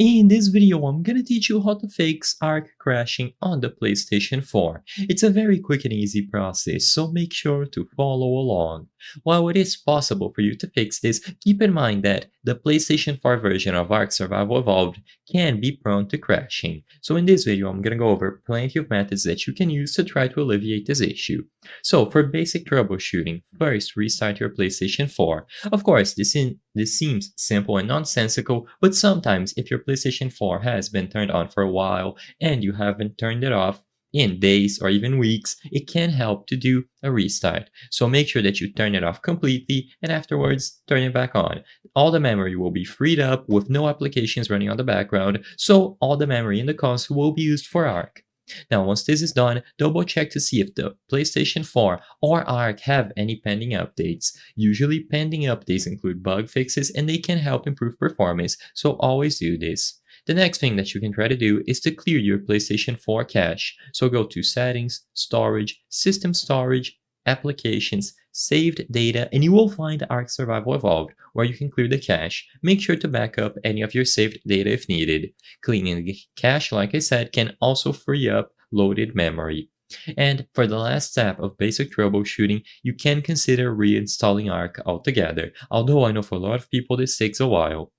In this video, I'm gonna teach you how to fix ARK crashing on the PlayStation 4. It's a very quick and easy process, so make sure to follow along. While it is possible for you to fix this, keep in mind that the PlayStation 4 version of ARK Survival Evolved can be prone to crashing. So in this video, I'm gonna go over plenty of methods that you can use to try to alleviate this issue. So for basic troubleshooting, first restart your PlayStation 4. Of course, this seems simple and nonsensical, but sometimes if your PlayStation 4 has been turned on for a while and you haven't turned it off in days or even weeks, it can help to do a restart. So make sure that you turn it off completely and afterwards turn it back on. All the memory will be freed up with no applications running on the background, so all the memory in the console will be used for ARK. Now, once this is done, double check to see if the PlayStation 4 or ARK have any pending updates. Usually, pending updates include bug fixes and they can help improve performance, so always do this. The next thing that you can try to do is to clear your PlayStation 4 cache. So go to Settings, Storage, System Storage, Applications, Saved Data, and you will find ARK Survival Evolved, where you can clear the cache. Make sure to back up any of your saved data if needed. Cleaning the cache, like I said, can also free up loaded memory. And for the last step of basic troubleshooting, you can consider reinstalling ARK altogether, although I know for a lot of people this takes a while.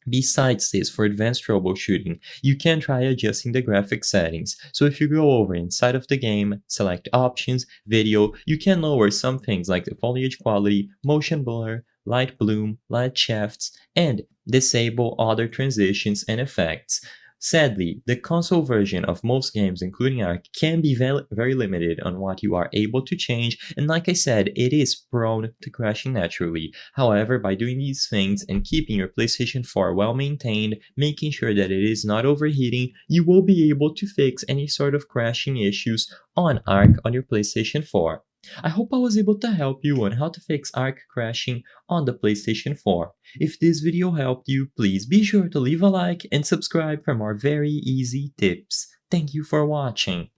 Besides this, for advanced troubleshooting, you can try adjusting the graphics settings. So if you go over inside of the game, select Options, Video, you can lower some things like the foliage quality, motion blur, light bloom, light shafts, and disable other transitions and effects. Sadly, the console version of most games, including ARK, can be very limited on what you are able to change, and like I said, it is prone to crashing naturally. However, by doing these things and keeping your PlayStation 4 well maintained, making sure that it is not overheating, you will be able to fix any sort of crashing issues on ARK on your PlayStation 4. I hope I was able to help you on how to fix ARK crashing on the PlayStation 4. If this video helped you, please be sure to leave a like and subscribe for more very easy tips. Thank you for watching.